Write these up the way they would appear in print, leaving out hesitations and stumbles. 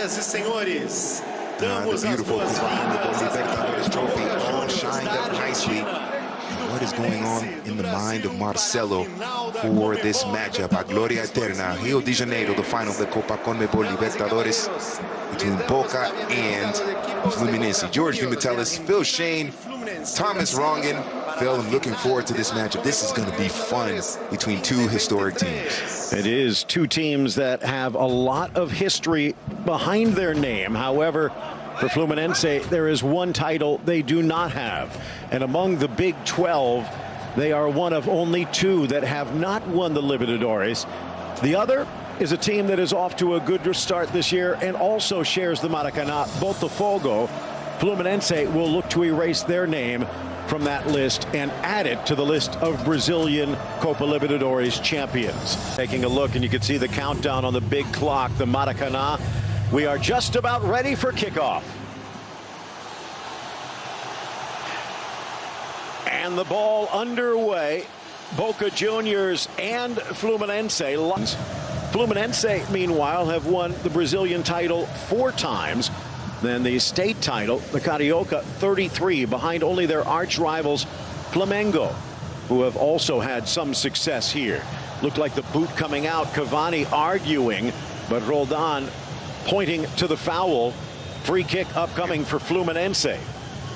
Senhoras e senhores, damos the beautiful Libertadores trophy all shined up nicely. What is going on in the mind of Marcelo for this matchup? A Gloria Eterna, Rio de Janeiro, the final of the Copa Conmebol Libertadores between Boca and Fluminense. George Vimatelis, Phil Shane, Thomas Rongen. Phil, I'm looking forward to this matchup. This is going to be fun between two historic teams. It is two teams that have a lot of history behind their name. However, for Fluminense, there is one title they do not have. And among the Big 12, they are one of only two that have not won the Libertadores. The other is a team that is off to a good start this year and also shares the Maracanã, Botafogo. Fluminense will look to erase their name from that list and add it to the list of Brazilian Copa Libertadores champions. Taking a look, and you can see the countdown on the big clock, the Maracanã. We are just about ready for kickoff. And the ball underway. Boca Juniors and Fluminense. Fluminense, meanwhile, have won the Brazilian title 4 times. Then the state title, the Carioca, 33, behind only their arch rivals, Flamengo, who have also had some success here. Looked like the boot coming out, Cavani arguing, but Roldan pointing to the foul. Free kick upcoming for Fluminense.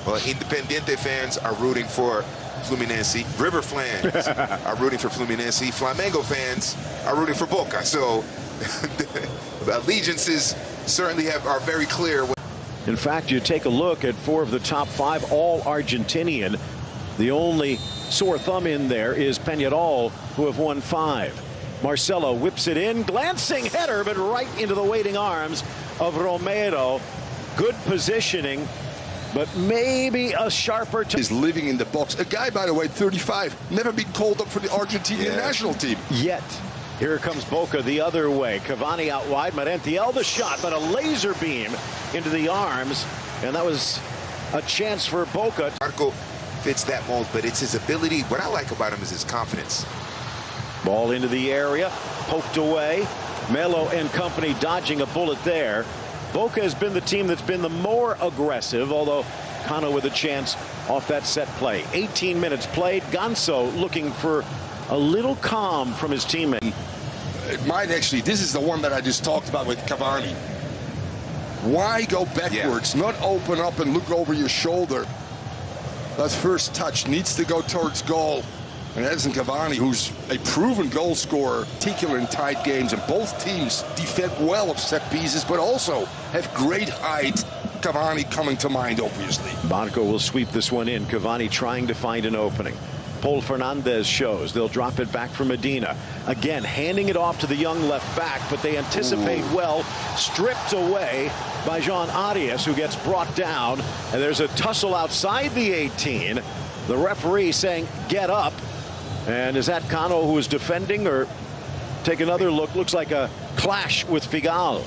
Well, Independiente fans are rooting for Fluminense. River fans are rooting for Fluminense. Flamengo fans are rooting for Boca. So the allegiances certainly are very clear. In fact, you take a look at 4 of the top 5, all Argentinian. The only sore thumb in there is Peñarol, who have won 5. Marcelo whips it in, glancing header, but right into the waiting arms of Romero. Good positioning, but maybe a sharper is living in the box. A guy, by the way, 35, never been called up for the Argentinian national team. Yet. Here comes Boca the other way. Cavani out wide. Marentiel the shot, but a laser beam into the arms. And that was a chance for Boca. Marco fits that mold, but it's his ability. What I like about him is his confidence. Ball into the area, poked away. Melo and company dodging a bullet there. Boca has been the team that's been the more aggressive, although Cano with a chance off that set play. 18 minutes played. Ganso looking for a little calm from his teammate. It might actually, this is the one that I just talked about with Cavani. Why go backwards, not open up and look over your shoulder? That first touch needs to go towards goal. And Edson Cavani, who's a proven goal scorer, particularly in tight games, and both teams defend well of set pieces, but also have great height. Cavani coming to mind, obviously. Barco will sweep this one in. Cavani trying to find an opening. Paul Fernandez shows. They'll drop it back for Medina. Again, handing it off to the young left back, but they anticipate well. Stripped away by Jean Arias, who gets brought down. And there's a tussle outside the 18. The referee saying, get up. And is that Cano who is defending, or take another look? Looks like a clash with Figal.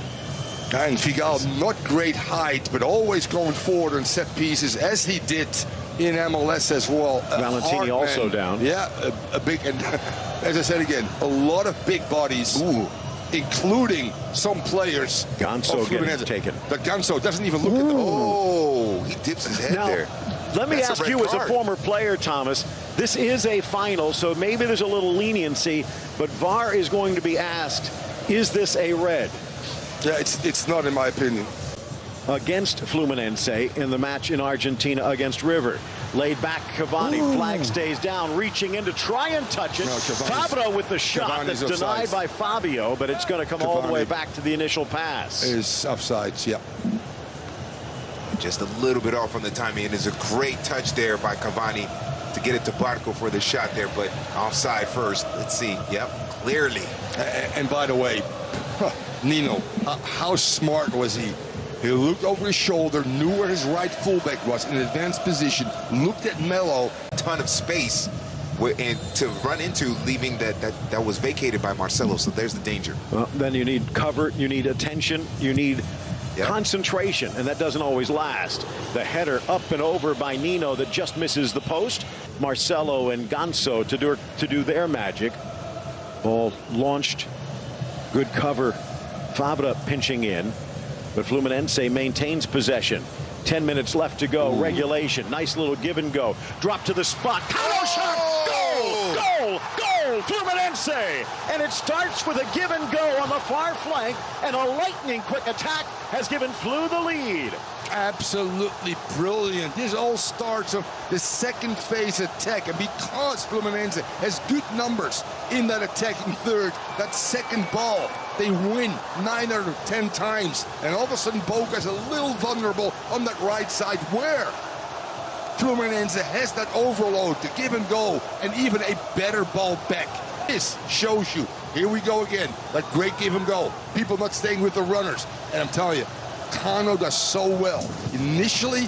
And Figal, not great height, but always going forward on set pieces, as he did in MLS as well. Valentini also down. Yeah, a big, and as I said again, a lot of big bodies, including some players. Ganso getting taken. But Ganso doesn't even look at them. Oh, he dips his head now, there. Let me ask you, as a former player, Thomas, this is a final, so maybe there's a little leniency, but VAR is going to be asked, is this a red? Yeah, it's not, in my opinion. Against Fluminense in the match in Argentina against River. Laid back, Cavani, flag stays down, reaching in to try and touch it. No, Fabra with the shot that's denied by Fabio, but it's going to come all the way back to the initial pass. Is offsides, yeah. Just a little bit off on the timing, and there's a great touch there by Cavani to get it to Barco for the shot there, but offside first. Let's see. Yep, clearly. And by the way, Nino, how smart was he? He looked over his shoulder, knew where his right fullback was in advanced position, looked at Melo. A ton of space and to run into, leaving that was vacated by Marcelo, so there's the danger. Well, then you need cover, you need attention, you need concentration, and that doesn't always last. The header up and over by Nino that just misses the post. Marcelo and Ganso to do their magic. Ball launched. Good cover. Fabra pinching in. But Fluminense maintains possession. 10 minutes left to go. Regulation. Nice little give and go. Drop to the spot. Counter shot. Goal! Goal! Goal! Fluminense! And it starts with a give and go on the far flank, and a lightning quick attack has given Flu the lead. Absolutely brilliant. This all starts of the second phase attack, and because Fluminense has good numbers in that attacking third, that second ball, they win 9 out of 10 times, and all of a sudden Boca is a little vulnerable on that right side where Fluminense has that overload to give and go, and even a better ball back. This shows you, here we go again, that great give and go. People not staying with the runners, and I'm telling you, Cano does so well. Initially,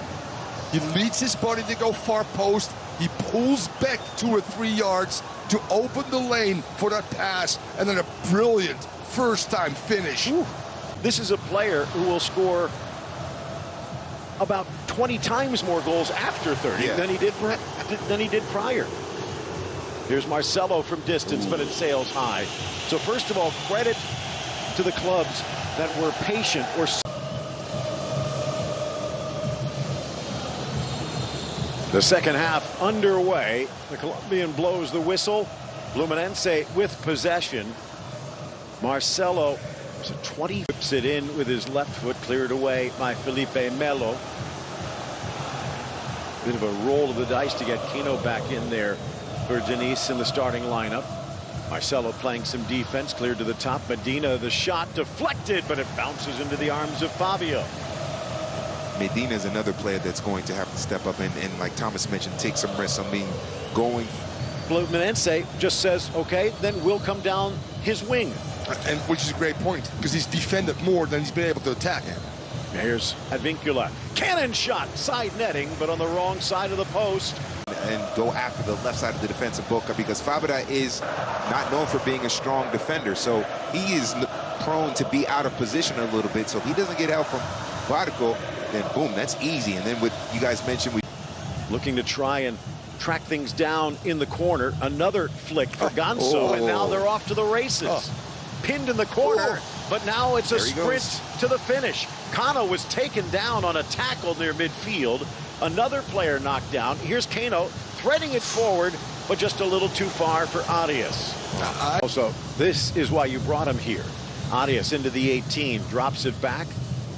he leads his body to go far post. He pulls back 2 or 3 yards to open the lane for that pass, and then a brilliant first-time finish. Ooh. This is a player who will score about 20 times more goals after 30 than he did prior. Here's Marcelo from distance, but it sails high. So first of all, credit to the clubs that were patient or the second half underway. The Colombian blows the whistle. Fluminense with possession. Marcelo, 20, whips it in with his left foot, cleared away by Felipe Melo. Bit of a roll of the dice to get Kino back in there for Denise in the starting lineup. Marcelo playing some defense, cleared to the top. Medina, the shot deflected, but it bounces into the arms of Fabio. Medina is another player that's going to have to step up and like Thomas mentioned, take some risks. I mean, going. Fluminense just says, okay, then we'll come down his wing. And which is a great point, because he's defended more than he's been able to attack. Here's Advincula. Cannon shot, side netting, but on the wrong side of the post. And go after the left side of the defensive Boca, because Fabra is not known for being a strong defender. So he is prone to be out of position a little bit. So if he doesn't get help from Barco, then boom, that's easy. And then what you guys mentioned, we looking to try and track things down in the corner. Another flick for Ganso, and now they're off to the races. Pinned in the corner, but now it's a sprint to the finish. Cano was taken down on a tackle near midfield. Another player knocked down. Here's Cano threading it forward, but just a little too far for Arias. Also, this is why you brought him here. Arias into the 18, drops it back,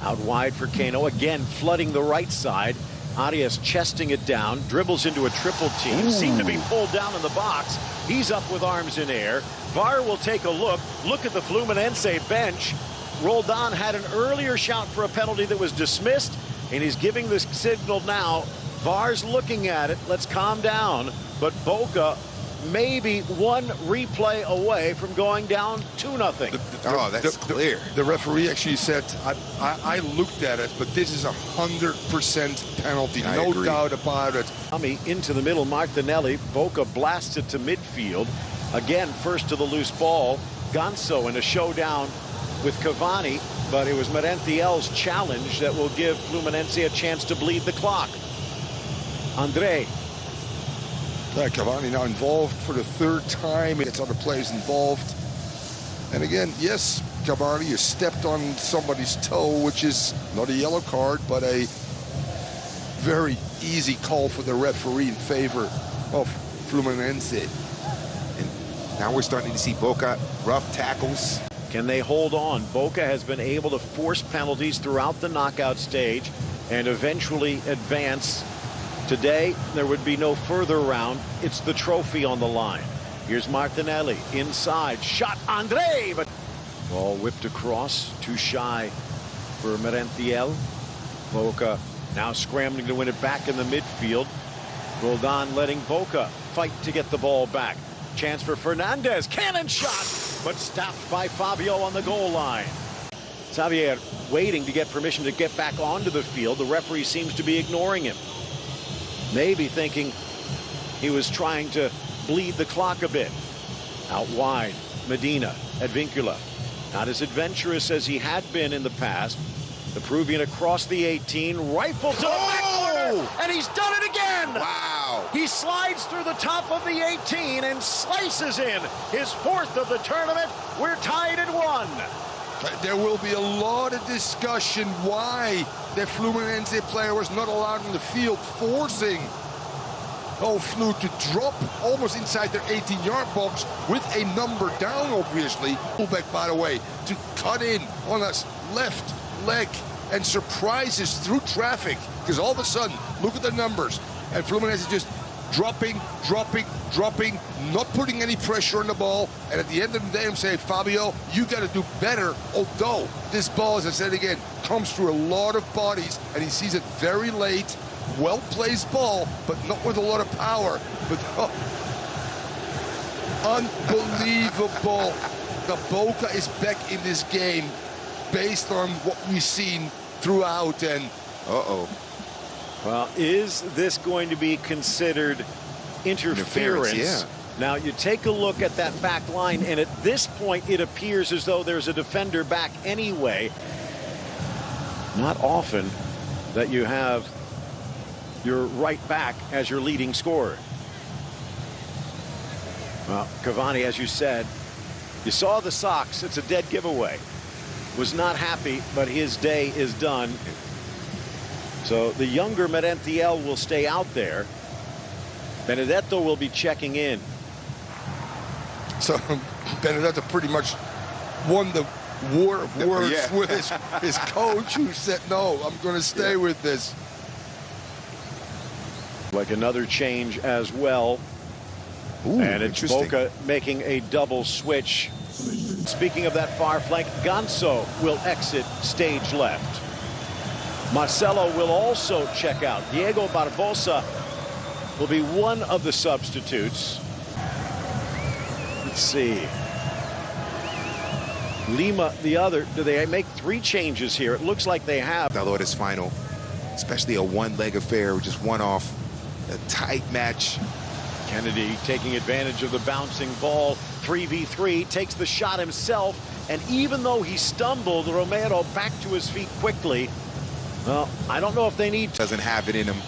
out wide for Cano, again flooding the right side. Arias chesting it down, dribbles into a triple team, seemed to be pulled down in the box. He's up with arms in air. VAR will take a look at the Fluminense bench. Roldan had an earlier shout for a penalty that was dismissed, and he's giving the signal now. VAR's looking at it. Let's calm down. But Boca maybe one replay away from going down 2-0. that's clear. The referee actually said, I looked at it, but this is 100% penalty. No doubt about it. Into the middle, Martinelli. Boca blasts it to midfield. Again, first to the loose ball. Ganso in a showdown with Cavani, but it was Merentiel's challenge that will give Fluminense a chance to bleed the clock. Andre. Cavani now involved for the 3rd time. Gets other players involved. And again, yes, Cavani has stepped on somebody's toe, which is not a yellow card, but a very easy call for the referee in favor of Fluminense. And now we're starting to see Boca rough tackles. Can they hold on? Boca has been able to force penalties throughout the knockout stage and eventually advance. Today, there would be no further round. It's the trophy on the line. Here's Martinelli inside. Shot Andre, but ball whipped across. Too shy for Merentiel. Boca now scrambling to win it back in the midfield. Roldan letting Boca fight to get the ball back. Chance for Fernandez. Cannon shot, but stopped by Fabio on the goal line. Xavier waiting to get permission to get back onto the field. The referee seems to be ignoring him. Maybe thinking he was trying to bleed the clock a bit. Out wide, Medina, Advincula. Not as adventurous as he had been in the past. The Peruvian across the 18, rifle to the back corner, and he's done it again! Wow! He slides through the top of the 18 and slices in his 4th of the tournament. We're tied at 1. There will be a lot of discussion why the Fluminense player was not allowed in the field, forcing Flu to drop almost inside their 18-yard box with a number down, obviously. Fullback, by the way, to cut in on us left leg and surprises through traffic, because all of a sudden, look at the numbers, and Fluminense is just dropping, not putting any pressure on the ball. And at the end of the day, I'm saying, Fabio, you got to do better. Although this ball, as I said again, comes through a lot of bodies, and he sees it very late. Well-placed ball, but not with a lot of power. But unbelievable. The Boca is back in this game based on what we've seen throughout. And well, is this going to be considered interference? Yeah. Now, you take a look at that back line, and at this point, it appears as though there's a defender back anyway. Not often that you have your right back as your leading scorer. Well, Cavani, as you said, you saw the socks. It's a dead giveaway. Was not happy, but his day is done. So the younger Merentiel will stay out there. Benedetto will be checking in. So Benedetto pretty much won the war of words with his coach, who said, no, I'm going to stay with this. Like another change as well. Ooh, and it's Boca making a double switch. Speaking of that far flank, Ganso will exit stage left. Marcelo will also check out. Diego Barbosa will be one of the substitutes. Let's see. Lima, the other. Do they make 3 changes here? It looks like they have. Libertadores final, especially a one-leg affair, just one off. A tight match. Kennedy taking advantage of the bouncing ball. 3v3, takes the shot himself, and even though he stumbled, Romero back to his feet quickly. Well, I don't know if they need to. Doesn't have it in him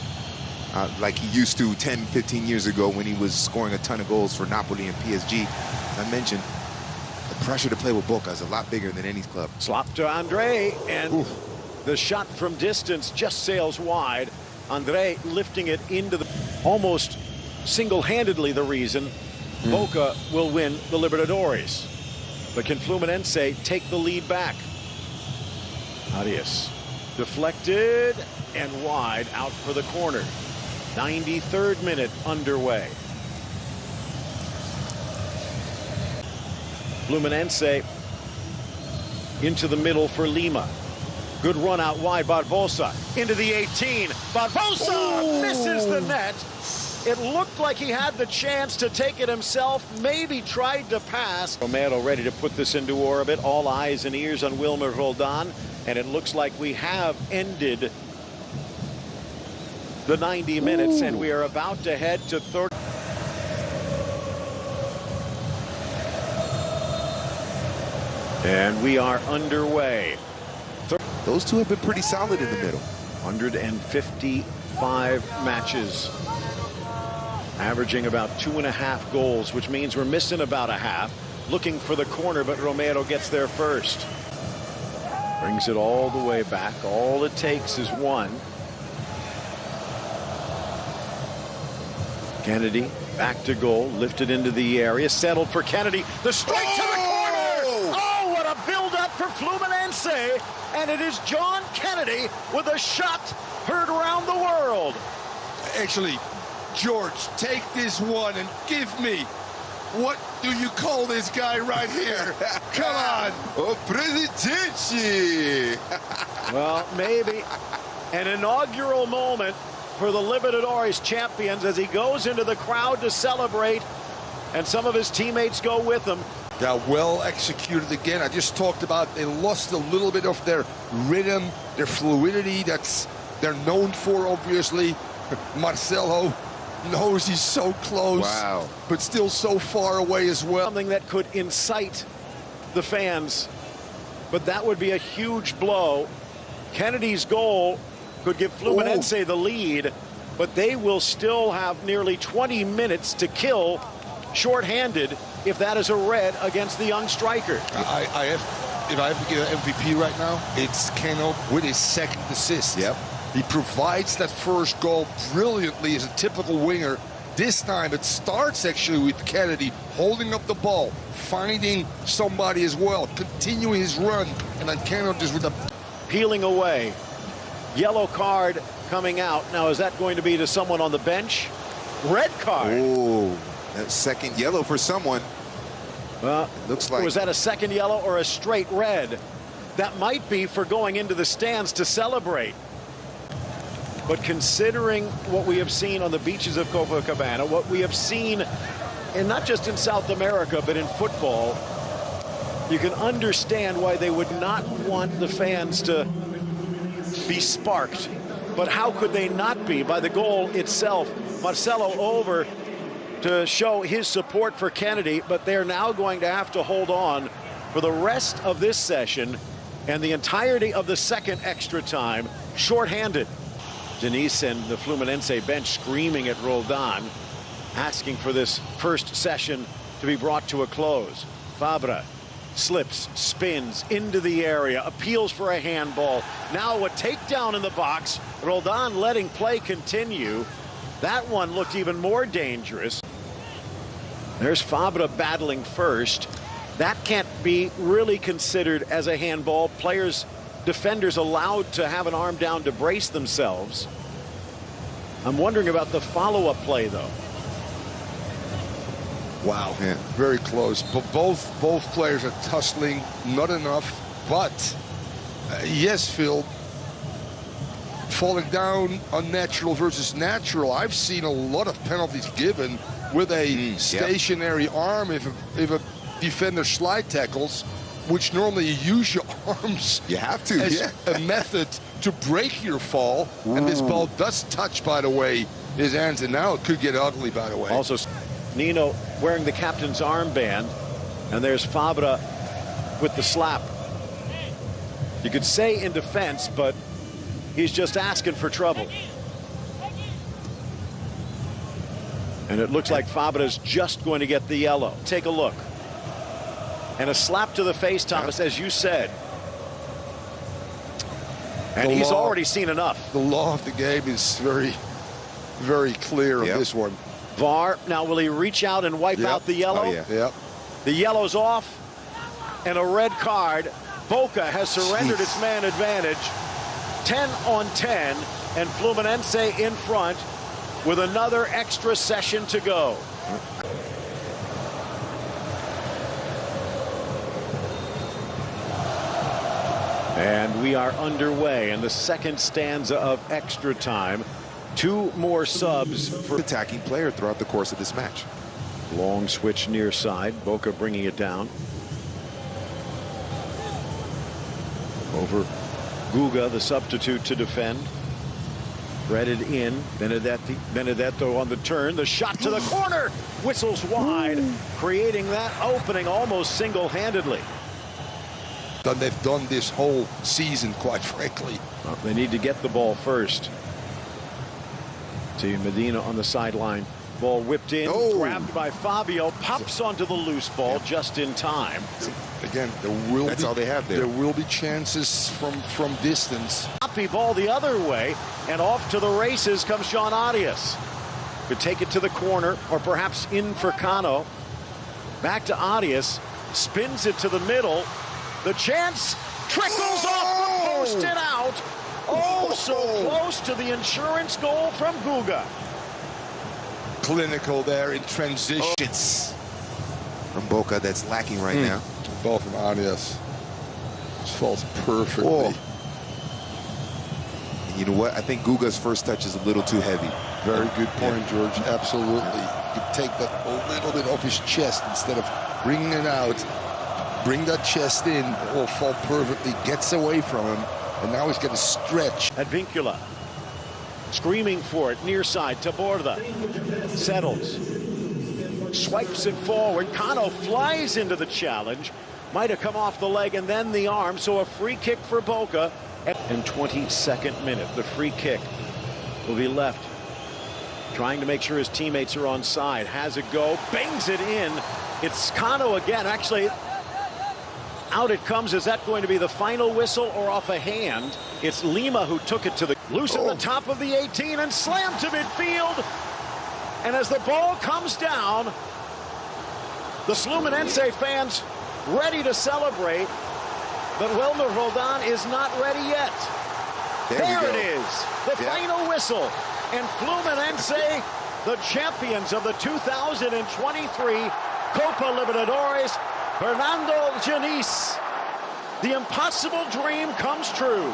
like he used to 10, 15 years ago when he was scoring a ton of goals for Napoli and PSG. I mentioned the pressure to play with Boca is a lot bigger than any club. Slop to Andre, and the shot from distance just sails wide. Andre lifting it into the almost single-handedly the reason Boca will win the Libertadores. But can Fluminense take the lead back? Arias deflected and wide out for the corner. 93rd minute underway. Fluminense into the middle for Lima. Good run out wide. Barbosa into the 18. Barbosa misses the net. It looked like he had the chance to take it himself, maybe tried to pass. Romero ready to put this into orbit. All eyes and ears on Wilmer Roldan. And it looks like we have ended the 90 minutes, and we are about to head to 30. And we are underway. Those two have been pretty solid in the middle. 155 matches, averaging about 2.5 goals, which means we're missing about a half. Looking for the corner, but Romero gets there first. Brings it all the way back. All it takes is one. Kennedy back to goal, lifted into the area, settled for Kennedy. The strike to the corner! Oh, what a build-up for Fluminense! And it is John Kennedy with a shot heard around the world. Actually, George, take this one and give me, what do you call this guy right here? Come on. Oh, Presidente! Well, maybe an inaugural moment for the Libertadores champions as he goes into the crowd to celebrate, and some of his teammates go with him. They're well executed again. I just talked about they lost a little bit of their rhythm, their fluidity that's they're known for, obviously. Marcelo knows he's so close, but still so far away as well. Something that could incite the fans, but that would be a huge blow. Kennedy's goal could give Fluminense the lead, but they will still have nearly 20 minutes to kill shorthanded if that is a red against the young striker. I have if I have to give an MVP right now, it's Keno with his second assist. Yep. He provides that first goal brilliantly as a typical winger. This time it starts actually with Kennedy holding up the ball, finding somebody as well, continuing his run, and then Keno just with a... Peeling away. Yellow card coming out. Now, is that going to be to someone on the bench? Red card. Oh, that second yellow for someone. Well, looks like... Was that a second yellow or a straight red? That might be for going into the stands to celebrate. But considering what we have seen on the beaches of Copacabana, what we have seen, and not just in South America, but in football, you can understand why they would not want the fans to be sparked. But how could they not be by the goal itself? Marcelo over to show his support for Kennedy, but they're now going to have to hold on for the rest of this session and the entirety of the second extra time, shorthanded. Denise and the Fluminense bench screaming at Roldan, asking for this first session to be brought to a close. Fabra slips, spins into the area, appeals for a handball. Now a takedown in the box. Roldan letting play continue. That one looked even more dangerous. There's Fabra battling first. That can't be really considered as a handball. Defenders allowed to have an arm down to brace themselves. I'm wondering about the follow-up play, though. Wow, yeah, very close. But both players are tussling, not enough. But yes, Phil, falling down unnatural versus natural. I've seen a lot of penalties given with a stationary arm if a defender slide tackles, which normally you use your arms. You have to, as a method to break your fall. Ooh. And this ball does touch, by the way, his hands, and now it could get ugly, by the way. Also, Nino wearing the captain's armband, and there's Fabra with the slap. You could say in defense, but he's just asking for trouble. And it looks like Fabra's just going to get the yellow. Take a look. And a slap to the face, Thomas, as you said. And he's already seen enough. The law of the game is very, very clear on this one. VAR, now will he reach out and wipe out the yellow? Oh, yeah. The yellow's off, and a red card. Boca has surrendered its man advantage. 10 on 10, and Fluminense in front with another extra session to go. And we are underway in the second stanza of extra time. Two more subs for attacking player throughout the course of this match. Long switch near side. Boca bringing it down. Over Guga, the substitute to defend. Threaded in. Benedetto on the turn. The shot to the corner. Whistles wide, creating that opening almost single-handedly. They've done this whole season, quite frankly. Well, they need to get the ball first. To Medina on the sideline. Ball whipped in, grabbed by Fabio, pops onto the loose ball just in time. Again, that's all they have there. There will be chances from distance. Happy ball the other way, and off to the races comes Sean Arias. Could take it to the corner, or perhaps in for Cano. Back to Arias, spins it to the middle. The chance trickles off the post and out. Oh, so close to the insurance goal from Guga. Clinical there in transitions. From Boca, that's lacking right now. Ball from Arias. Just falls perfectly. And you know what? I think Guga's first touch is a little too heavy. Very good point, George. Absolutely. You could take that a little bit off his chest instead of bringing it out. Bring that chest in, it will fall perfectly, gets away from him, and now he's going to stretch. Advincula, screaming for it, near side, Taborda, settles, swipes it forward, Cano flies into the challenge, might have come off the leg and then the arm, so a free kick for Boca. And 22nd minute, the free kick will be left, trying to make sure his teammates are on side, has a go, bangs it in, it's Cano again, actually, out it comes. Is that going to be the final whistle or off a hand? It's Lima who took it to the loose at the top of the 18 and slammed to midfield. And as the ball comes down, the Fluminense fans ready to celebrate, but Wilmer Roldan is not ready yet. There it is, the final whistle. And Fluminense, the champions of the 2023 Copa Libertadores, Fernando Diniz. The impossible dream comes true.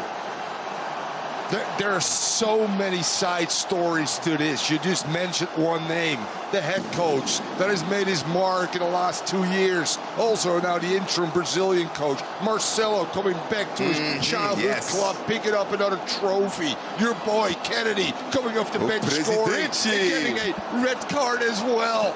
There are so many side stories to this. You just mentioned one name, the head coach that has made his mark in the last 2 years. Also now the interim Brazilian coach, Marcelo, coming back to his childhood club, picking up another trophy. Your boy, Kennedy, coming off the bench, scoring and getting a red card as well.